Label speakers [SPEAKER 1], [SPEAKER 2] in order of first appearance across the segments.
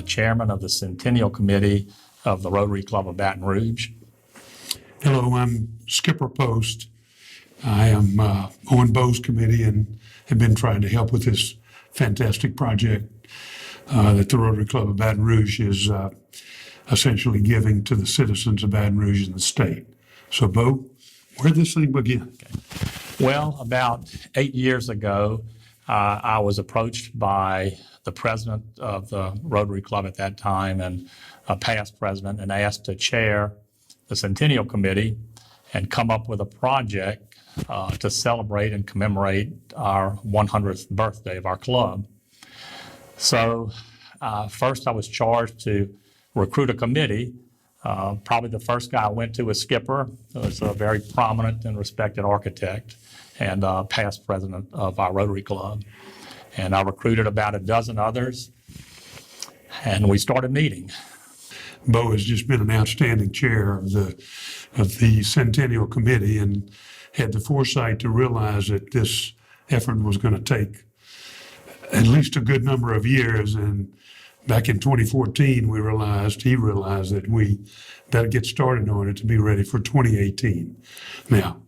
[SPEAKER 1] chairman of the Centennial Committee of the Rotary Club of Baton Rouge.
[SPEAKER 2] Hello, I'm Skipper Post. I am on Bo's committee and have been trying to help with this fantastic project that the Rotary Club of Baton Rouge is essentially giving to the citizens of Baton Rouge and the state. So, Bo, where did this thing begin?
[SPEAKER 1] Okay. Well, about 8 years ago, I was approached by the president of the Rotary Club at that time and a past president and asked to chair the Centennial Committee and come up with a project to celebrate and commemorate our 100th birthday of our club. So first I was charged to recruit a committee. Probably the first guy I went to was Skipper, who was a very prominent and respected architect and past president of our Rotary Club. And I recruited about a dozen others, and we started meeting.
[SPEAKER 2] Bo has just been an outstanding chair of the Centennial Committee and had the foresight to realize that this effort was going to take at least a good number of years. And back in 2014, he realized that we better get started on it to be ready for 2018. Now,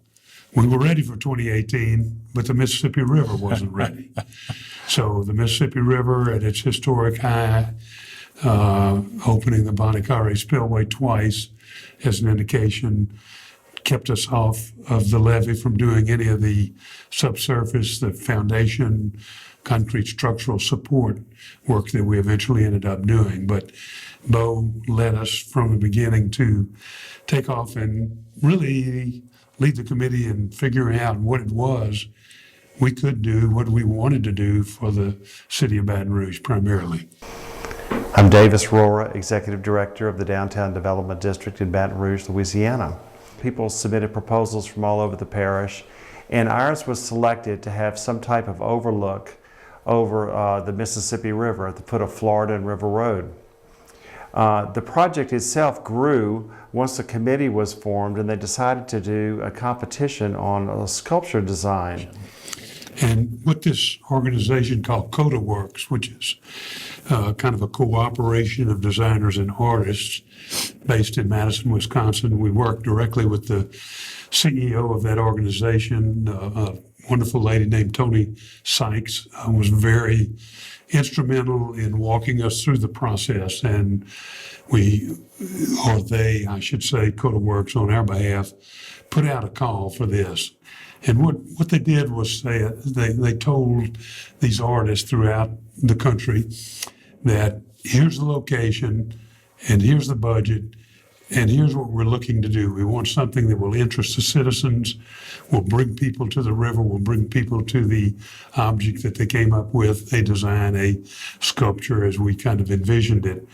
[SPEAKER 2] we were ready for 2018, but the Mississippi River wasn't ready. So the Mississippi River at its historic high, opening the Bonacare spillway twice as an indication, kept us off of the levee from doing any of the subsurface, the foundation, concrete structural support work that we eventually ended up doing. But Bo led us from the beginning to take off and really lead the committee in figuring out what it was we could do, what we wanted to do for the city of Baton Rouge primarily.
[SPEAKER 3] I'm Davis Rora, Executive Director of the Downtown Development District in Baton Rouge, Louisiana. People submitted proposals from all over the parish, and ours was selected to have some type of overlook over the Mississippi River at the foot of Florida and River Road. The project itself grew once the committee was formed and they decided to do a competition on a sculpture design.
[SPEAKER 2] And what this organization called CODA Works, which is kind of a cooperation of designers and artists based in Madison, Wisconsin. We work directly with the CEO of that organization, a wonderful lady named Tony Sykes, was very instrumental in walking us through the process. And I should say, CODA Works on our behalf, put out a call for this. And what they did was they told these artists throughout the country that here's the location and here's the budget and here's what we're looking to do. We want something that will interest the citizens, will bring people to the river, will bring people to the object that they came up with. They design a sculpture as we kind of envisioned it.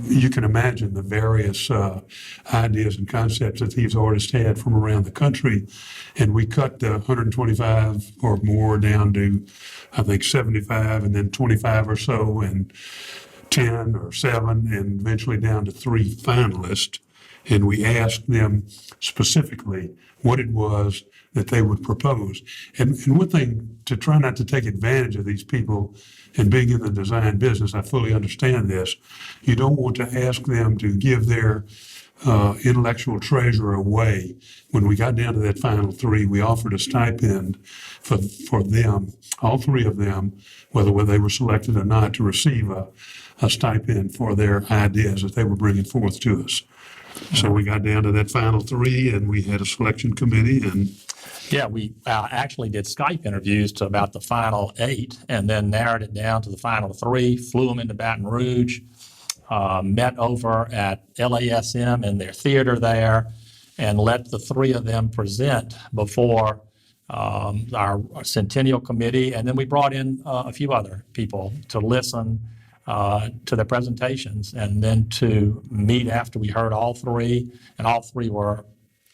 [SPEAKER 2] You can imagine the various ideas and concepts that these artists had from around the country. And we cut the 125 or more down to, I think, 75 and then 25 or so and 10 or 7 and eventually down to 3 finalists. And we asked them specifically what it was that they would propose. And one thing, to try not to take advantage of these people and being in the design business, I fully understand this. You don't want to ask them to give their intellectual treasure away. When we got down to that final 3, we offered a stipend for them, all 3 of them, whether they were selected or not, to receive a stipend for their ideas that they were bringing forth to us. So we got down to that final 3, and we had a selection committee. And
[SPEAKER 1] yeah, we actually did Skype interviews to about the final 8 and then narrowed it down to the final 3, flew them into Baton Rouge, met over at LASM in their theater there, and let the 3 of them present before our Centennial Committee. And then we brought in a few other people to listen to their presentations and then to meet after we heard all 3, and all 3 were,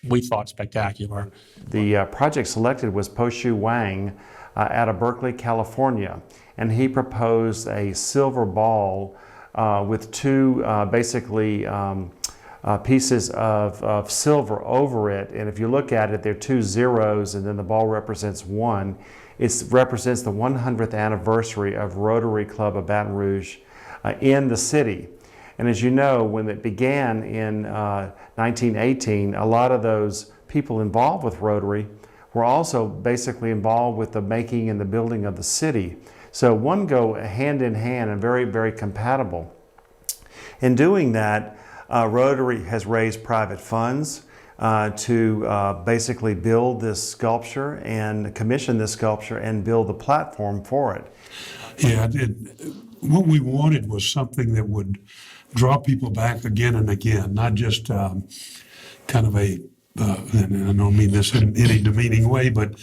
[SPEAKER 1] we thought, spectacular.
[SPEAKER 3] The project selected was Po-Shu Wang out of Berkeley, California, and he proposed a silver ball with 2 pieces of silver over it. And if you look at it, there are 2 zeros and then the ball represents 1. It represents the 100th anniversary of Rotary Club of Baton Rouge in the city. And as you know, when it began in 1918, a lot of those people involved with Rotary were also basically involved with the making and the building of the city. So one go hand in hand and very, very compatible. In doing that, Rotary has raised private funds to basically build this sculpture and commission this sculpture and build the platform for it.
[SPEAKER 2] Yeah, what we wanted was something that would draw people back again and again, not just kind of and I don't mean this in any demeaning way, but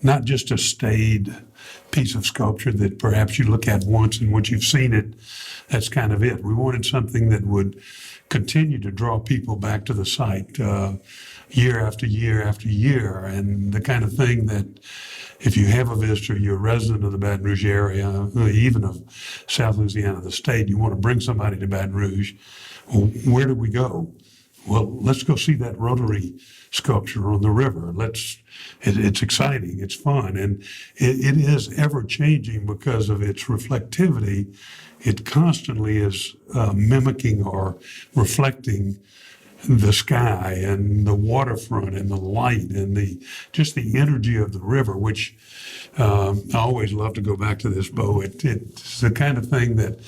[SPEAKER 2] not just a staid piece of sculpture that perhaps you look at once and once you've seen it, that's kind of it. We wanted something that would continue to draw people back to the site year after year after year, and the kind of thing that if you have a visitor, you're a resident of the Baton Rouge area, even of South Louisiana, the state, you want to bring somebody to Baton Rouge, well, where do we go? Well, let's go see that Rotary sculpture on the river. It's exciting, it's fun, and it is ever changing because of its reflectivity. It constantly is mimicking or reflecting the sky and the waterfront and the light and just the energy of the river, which I always love to go back to this, Bo. It's the kind of thing that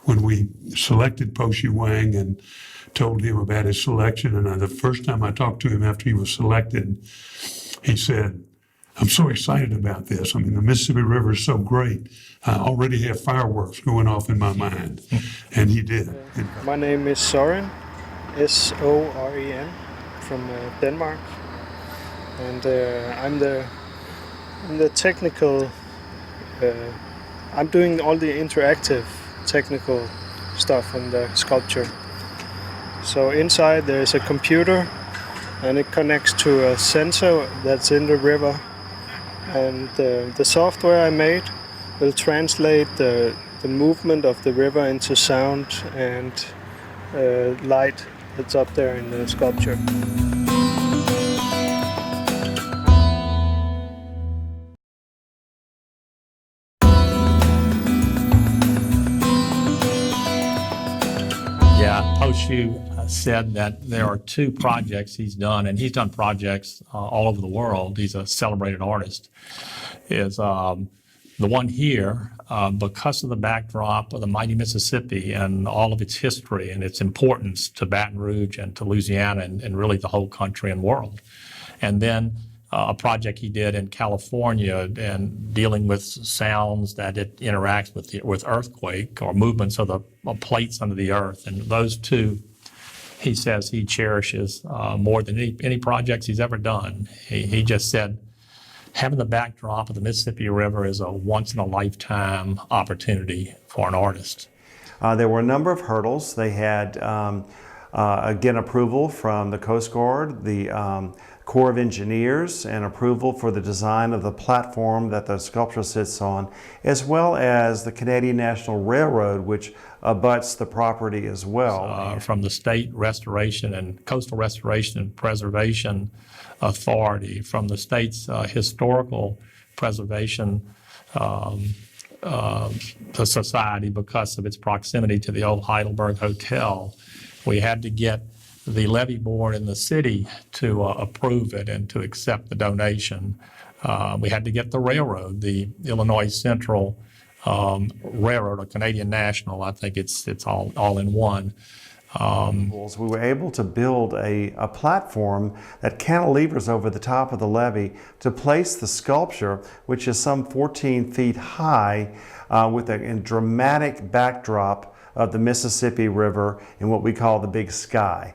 [SPEAKER 2] when we selected Po Shi Wang and told him about his selection, and the first time I talked to him after he was selected, he said, "I'm so excited about this. I mean, the Mississippi River is so great. I already have fireworks going off in my mind." And he did.
[SPEAKER 4] My name is Soren, S-O-R-E-N, from Denmark, and I'm the technical. I'm doing all the interactive technical stuff on the sculpture. So inside there is a computer, and it connects to a sensor that's in the river, and the software I made will translate the movement of the river into sound and light that's up there in the sculpture.
[SPEAKER 1] Yeah, Po Shi said that there are two projects he's done, and he's done projects all over the world. He's a celebrated artist. Is the one here, because of the backdrop of the mighty Mississippi and all of its history and its importance to Baton Rouge and to Louisiana and really the whole country and world. And then a project he did in California and dealing with sounds that it interacts with earthquake or movements of the plates under the earth. And those two, he says he cherishes more than any projects he's ever done. He just said, having the backdrop of the Mississippi River is a once-in-a-lifetime opportunity for an artist.
[SPEAKER 3] There were a number of hurdles. They had, again, approval from the Coast Guard, the Corps of Engineers, and approval for the design of the platform that the sculpture sits on, as well as the Canadian National Railroad, which abuts the property as well.
[SPEAKER 1] From the State Restoration and Coastal Restoration and Preservation Authority, from the state's historical preservation the society, because of its proximity to the old Heidelberg Hotel. We had to get the levee board in the city to approve it and to accept the donation. We had to get the railroad, the Illinois Central Railroad, or Canadian National. I think it's all in one.
[SPEAKER 3] We were able to build a platform that cantilevers over the top of the levee to place the sculpture, which is some 14 feet high, with a dramatic backdrop of the Mississippi River in what we call the big sky.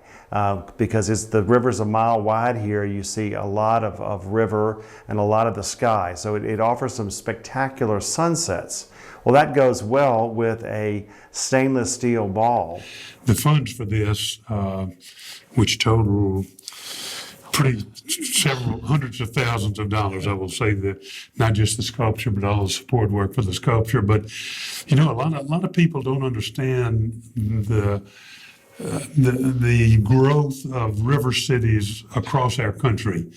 [SPEAKER 3] Because the river's a mile wide here, you see a lot of river and a lot of the sky. So it offers some spectacular sunsets. Well, that goes well with a stainless steel ball.
[SPEAKER 2] The funds for this, which total several hundreds of thousands of dollars, I will say, that not just the sculpture, but all the support work for the sculpture. But a lot of people don't understand the growth of river cities across our country.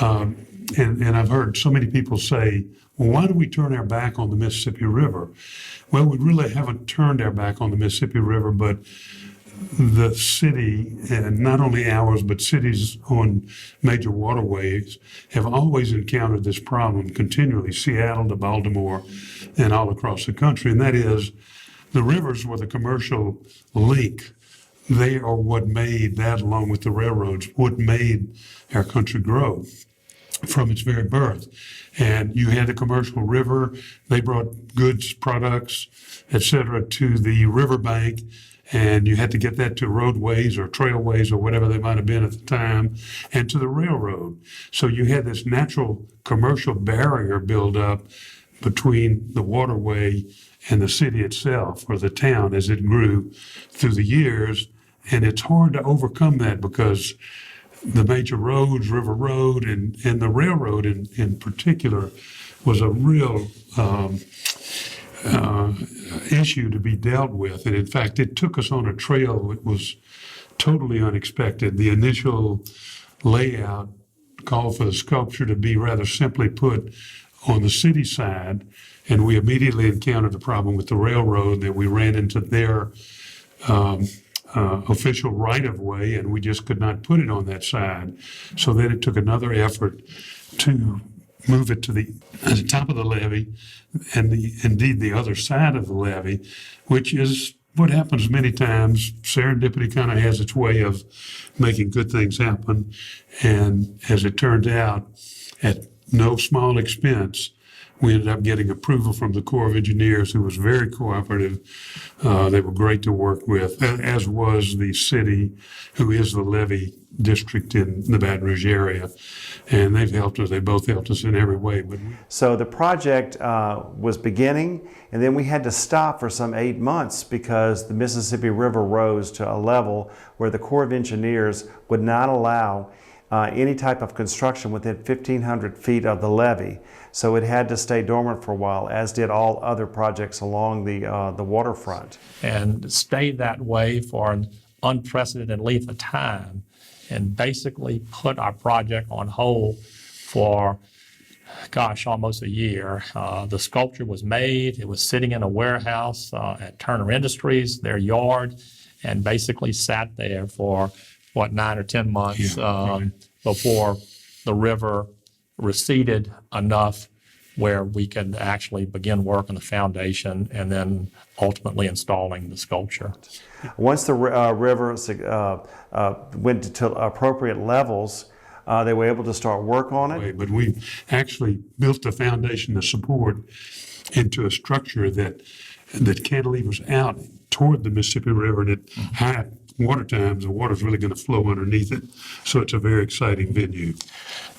[SPEAKER 2] And I've heard so many people say, well, why do we turn our back on the Mississippi River? Well, we really haven't turned our back on the Mississippi River, but the city, and not only ours, but cities on major waterways, have always encountered this problem continually, Seattle to Baltimore and all across the country, and that is the rivers were the commercial link. They are what made that, along with the railroads, what made our country grow from its very birth. And you had a commercial river, they brought goods, products, et cetera, to the riverbank, and you had to get that to roadways or trailways or whatever they might have been at the time, and to the railroad. So you had this natural commercial barrier build up between the waterway and the city itself, or the town, as it grew through the years. And it's hard to overcome that because the major roads, River Road and the railroad in particular, was a real issue to be dealt with. And in fact, it took us on a trail that was totally unexpected. The initial layout called for the sculpture to be rather simply put on the city side, and we immediately encountered a problem with the railroad that we ran into their official right-of-way, and we just could not put it on that side. So then it took another effort to move it to the top of the levee and indeed the other side of the levee, which is what happens many times. Serendipity kind of has its way of making good things happen. And as it turned out, at no small expense, we ended up getting approval from the Corps of Engineers, who was very cooperative. They were great to work with, as was the city, who is the levee district in the Baton Rouge area. And they've helped us. They both helped us in every way.
[SPEAKER 3] So the project was beginning, and then we had to stop for some 8 months because the Mississippi River rose to a level where the Corps of Engineers would not allow any type of construction within 1,500 feet of the levee. So it had to stay dormant for a while, as did all other projects along the waterfront.
[SPEAKER 1] And stayed that way for an unprecedented length of time, and basically put our project on hold for, gosh, almost a year. The sculpture was made. It was sitting in a warehouse at Turner Industries, their yard, and basically sat there for, 9 or 10 months before the river receded enough where we could actually begin work on the foundation and then ultimately installing the sculpture.
[SPEAKER 3] Once the river went to appropriate levels, they were able to start work on it.
[SPEAKER 2] But we actually built the foundation to support into a structure that cantilevers out toward the Mississippi River, and at high water times, the water's really going to flow underneath it. So it's a very exciting venue.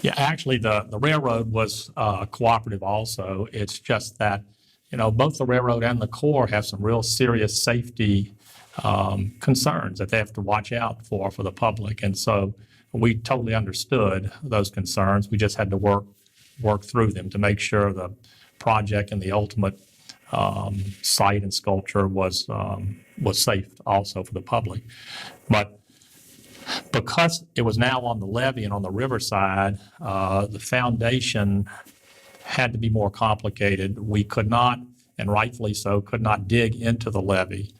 [SPEAKER 1] Yeah, actually, the railroad was cooperative also. It's just that, both the railroad and the Corps have some real serious safety concerns that they have to watch out for the public. And so we totally understood those concerns. We just had to work through them to make sure the project and the ultimate site and sculpture was safe also for the public. But because it was now on the levee and on the riverside, the foundation had to be more complicated. We could not, and rightfully so, could not dig into the levee.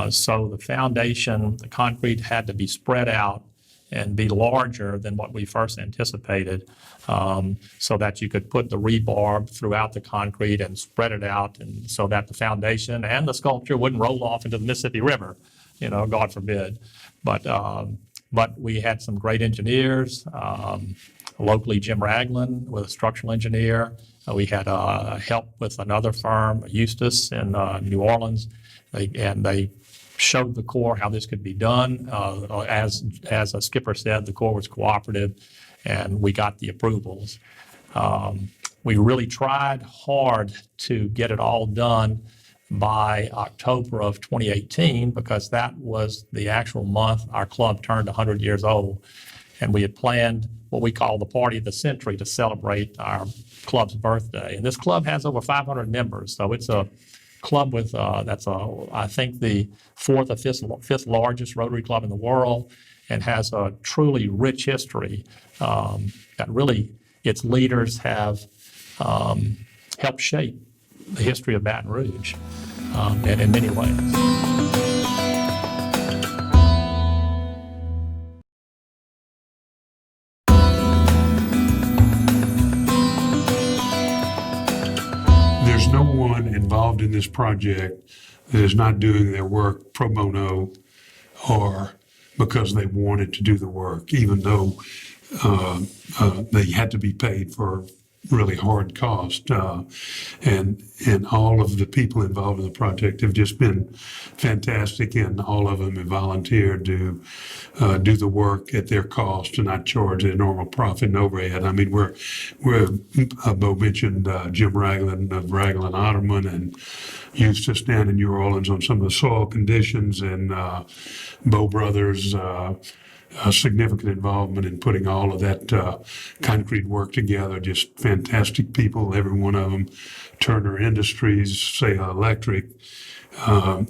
[SPEAKER 1] So the foundation, the concrete had to be spread out and be larger than what we first anticipated, so that you could put the rebar throughout the concrete and spread it out, and so that the foundation and the sculpture wouldn't roll off into the Mississippi River, God forbid. But we had some great engineers, locally Jim Ragland was a structural engineer. We had help with another firm, Eustis in New Orleans, and they showed the Corps how this could be done. As a skipper said, the Corps was cooperative, and we got the approvals. We really tried hard to get it all done by October of 2018, because that was the actual month our club turned 100 years old. And we had planned what we call the Party of the Century to celebrate our club's birthday. And this club has over 500 members, so it's a club with, I think the fourth or fifth largest Rotary club in the world, and has a truly rich history that really its leaders have helped shape the history of Baton Rouge in many ways.
[SPEAKER 2] There's no one involved in this project that is not doing their work pro bono or because they wanted to do the work, even though they had to be paid for really hard cost. And all of the people involved in the project have just been fantastic, and all of them have volunteered to do the work at their cost and not charge their normal profit and overhead. I mean, Bo mentioned Jim Ragland of Ragland Otterman and used to stand in New Orleans on some of the soil conditions, and Bo Brothers' significant involvement in putting all of that concrete work together. Just fantastic people, every one of them. Turner Industries, Say Electric, and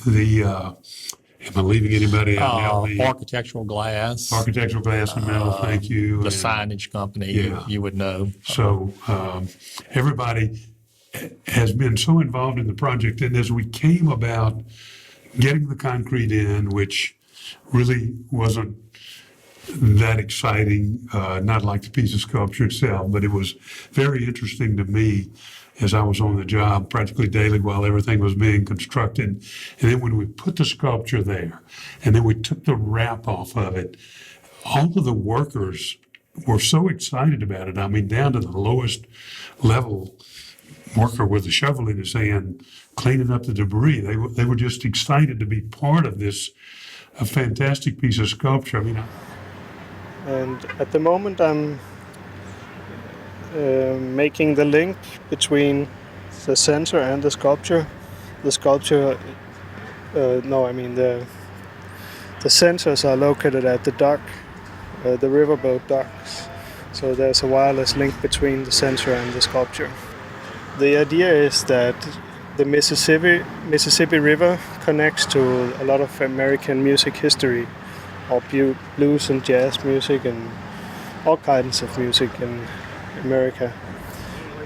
[SPEAKER 2] the am I leaving anybody out now? The
[SPEAKER 1] Architectural glass.
[SPEAKER 2] architectural glass and metal, thank you.
[SPEAKER 1] The
[SPEAKER 2] and
[SPEAKER 1] signage company,
[SPEAKER 2] Yeah.
[SPEAKER 1] you would know.
[SPEAKER 2] So everybody has been so involved in the project, and as we came about getting the concrete in, which really wasn't that exciting, not like the piece of sculpture itself, but it was very interesting to me as I was on the job practically daily while everything was being constructed. And then when we put the sculpture there, and then we took the wrap off of it, all of the workers were so excited about it. I mean, down to the lowest level worker with a shovel in his hand, cleaning up the debris. They were just excited to be part of this a fantastic piece of sculpture. I mean,
[SPEAKER 4] And at the moment, I'm making the link between the center and the sculpture. The sculpture, the sensors are located at the dock, the riverboat docks. So there's a wireless link between the sensor and the sculpture. The idea is that the Mississippi River connects to a lot of American music history, or blues and jazz music and all kinds of music in America.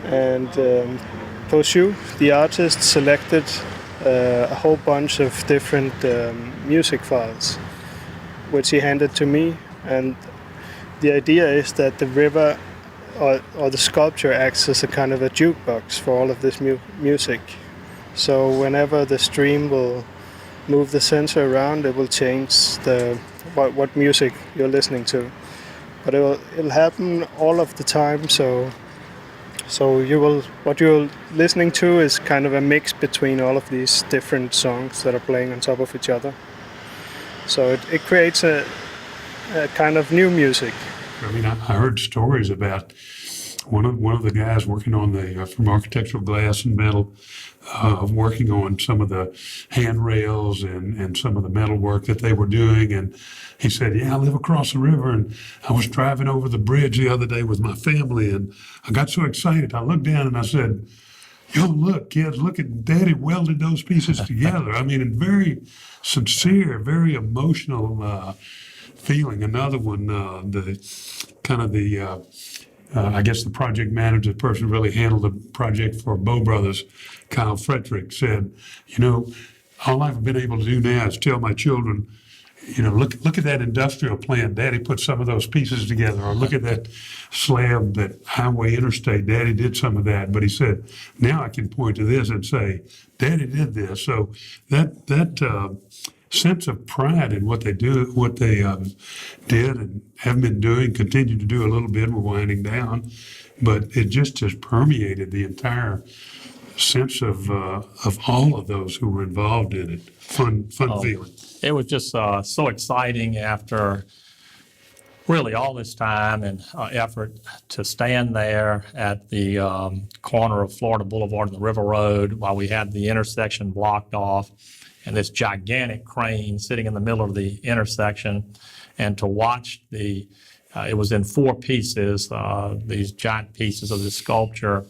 [SPEAKER 4] And Rouge, the artist, selected a whole bunch of different music files, which he handed to me. And the idea is that the river or the sculpture acts as a kind of a jukebox for all of this music. So whenever the stream will move the sensor around, it will change what music you're listening to. But it'll happen all of the time. So what you're listening to is kind of a mix between all of these different songs that are playing on top of each other. So it creates a kind of new music.
[SPEAKER 2] I mean, I heard stories about one of the guys working on from architectural glass and metal, working on some of the handrails and some of the metal work that they were doing. And he said, yeah, I live across the river, and I was driving over the bridge the other day with my family, and I got so excited. I looked down and I said, yo, look, kids, look at Daddy welded those pieces together. I mean, very sincere, very emotional feeling. Another one, I guess the project manager, the person who really handled the project for Bo Brothers, Kyle Frederick, said, all I've been able to do now is tell my children, look at that industrial plant. Daddy put some of those pieces together. Or look at that slab, that highway interstate. Daddy did some of that. But he said, now I can point to this and say, Daddy did this. So that sense of pride in what they do, what they did and have been doing, continue to do a little bit. We're winding down, but it just has permeated the entire sense of all of those who were involved in it. Fun feeling.
[SPEAKER 1] It was just so exciting after really all this time and effort to stand there at the corner of Florida Boulevard and the River Road while we had the intersection blocked off, and this gigantic crane sitting in the middle of the intersection, and to watch it was in 4 pieces, these giant pieces of the sculpture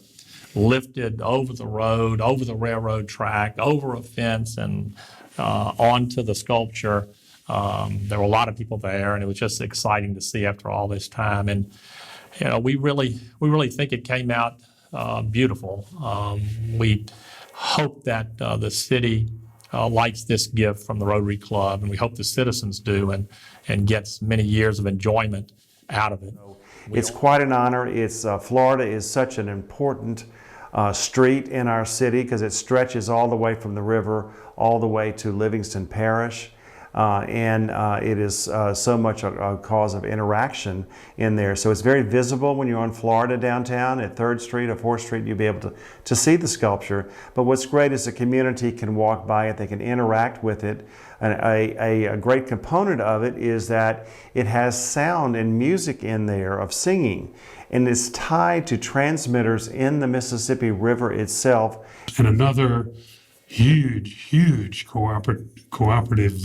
[SPEAKER 1] lifted over the road, over the railroad track, over a fence, and onto the sculpture. There were a lot of people there, and it was just exciting to see after all this time. And we really think it came out beautiful. We hope that the city likes this gift from the Rotary Club, and we hope the citizens do and gets many years of enjoyment out of it.
[SPEAKER 3] It's quite an honor. Florida is such an important street in our city because it stretches all the way from the river all the way to Livingston Parish. It is so much a cause of interaction in there. So it's very visible when you're on Florida downtown at 3rd Street or 4th Street. You'll be able to see the sculpture. But what's great is the community can walk by it, they can interact with it. And a great component of it is that it has sound and music in there of singing. And it's tied to transmitters in the Mississippi River itself.
[SPEAKER 2] And another huge cooperative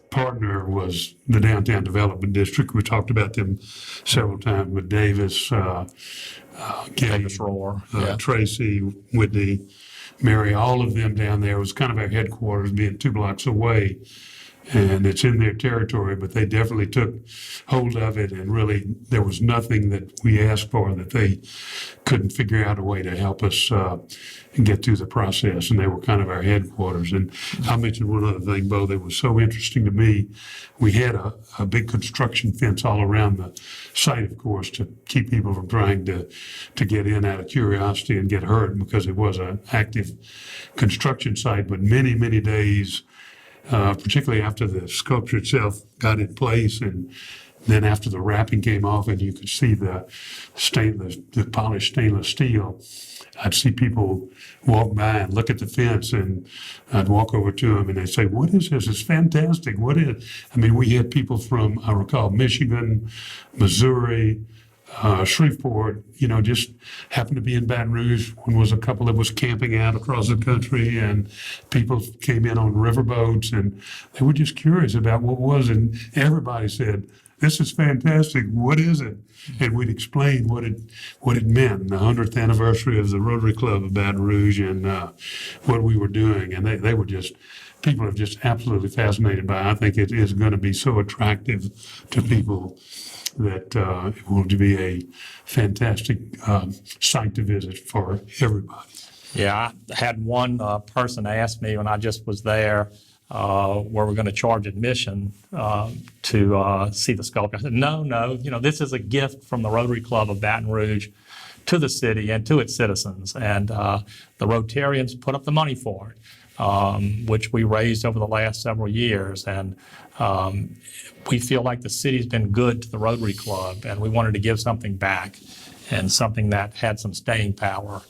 [SPEAKER 2] partner was the Downtown Development District. We talked about them several times with Davis,
[SPEAKER 1] Davis Roar,
[SPEAKER 2] Tracy, Whitney, Mary, all of them down there. It was kind of our headquarters, being 2 blocks away. And it's in their territory, but they definitely took hold of it, and really there was nothing that we asked for that they couldn't figure out a way to help us get through the process, and they were kind of our headquarters. And I'll mention one other thing, Bo, that was so interesting to me. We had a big construction fence all around the site, of course, to keep people from trying to get in out of curiosity and get hurt, because it was an active construction site. But many days, particularly after the sculpture itself got in place, and then after the wrapping came off and you could see the polished stainless steel, I'd see people walk by and look at the fence, and I'd walk over to them and they'd say, "What is this? It's fantastic. What is?" I mean, we had people from, I recall, Michigan, Missouri, Shreveport, just happened to be in Baton Rouge. One was a couple that was camping out across the country, and people came in on riverboats, and they were just curious about what it was, and everybody said, "This is fantastic. What is it?" And we'd explain what it meant, the 100th anniversary of the Rotary Club of Baton Rouge, and what we were doing, and they were just. People are just absolutely fascinated by it. I think it is going to be so attractive to people that it will be a fantastic site to visit for everybody.
[SPEAKER 1] Yeah, I had one person ask me when I just was there, were we going to charge admission to see the sculpture? I said, no, this is a gift from the Rotary Club of Baton Rouge to the city and to its citizens. And the Rotarians put up the money for it, which we raised over the last several years. And we feel like the city's been good to the Rotary Club, and we wanted to give something back, and something that had some staying power.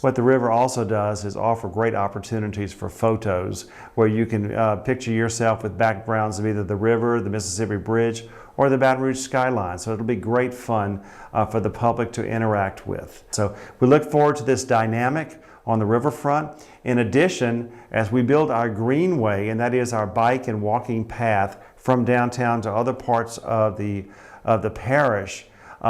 [SPEAKER 3] What the river also does is offer great opportunities for photos where you can picture yourself with backgrounds of either the river, the Mississippi Bridge, or the Baton Rouge skyline. So it'll be great fun for the public to interact with. So we look forward to this dynamic on the riverfront. In addition, as we build our greenway, and that is our bike and walking path from downtown to other parts of the parish,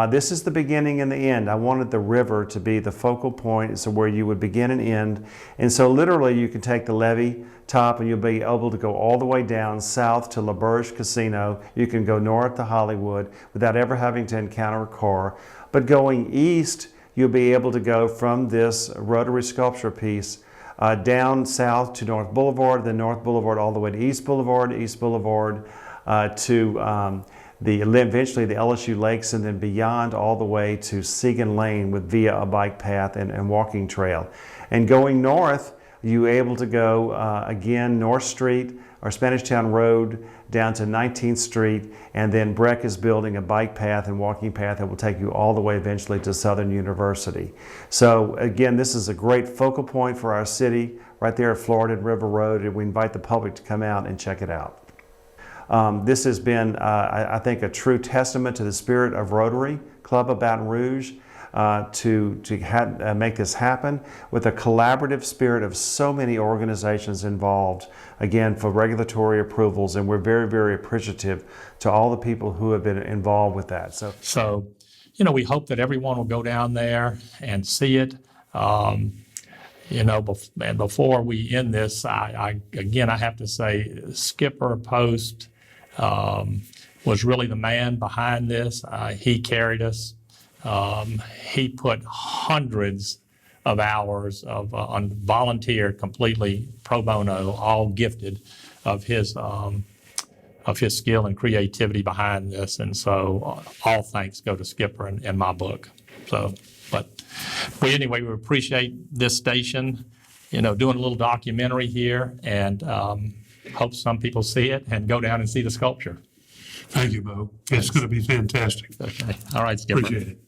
[SPEAKER 3] this is the beginning and the end. I wanted the river to be the focal point, so where you would begin and end. And so literally you can take the levee top and you'll be able to go all the way down south to La Berge Casino. You can go north to Hollywood without ever having to encounter a car. But going east, you'll be able to go from this Rotary sculpture piece down south to North Boulevard, then North Boulevard all the way to East Boulevard to eventually the LSU Lakes, and then beyond all the way to Segan Lane via a bike path and walking trail. And going north, you're able to go again North Street or Spanish Town Road down to 19th Street, and then Breck is building a bike path and walking path that will take you all the way eventually to Southern University. So again, this is a great focal point for our city right there at Florida and River Road, and we invite the public to come out and check it out. This has been, I think, a true testament to the spirit of Rotary Club of Baton Rouge to make this happen with a collaborative spirit of so many organizations involved, again, for regulatory approvals. And we're very, very appreciative to all the people who have been involved with that.
[SPEAKER 1] So we hope that everyone will go down there and see it. And before we end this, I have to say, Skipper Post was really the man behind this. He carried us He put hundreds of hours on volunteer, completely pro bono, all gifted of his skill and creativity behind this. And so all thanks go to Skipper in my book. So, but anyway, we appreciate this station, doing a little documentary here, and hope some people see it and go down and see the sculpture.
[SPEAKER 2] Thank you, Bo. It's going to be fantastic.
[SPEAKER 1] Okay. All right, Skipper.
[SPEAKER 2] Appreciate it.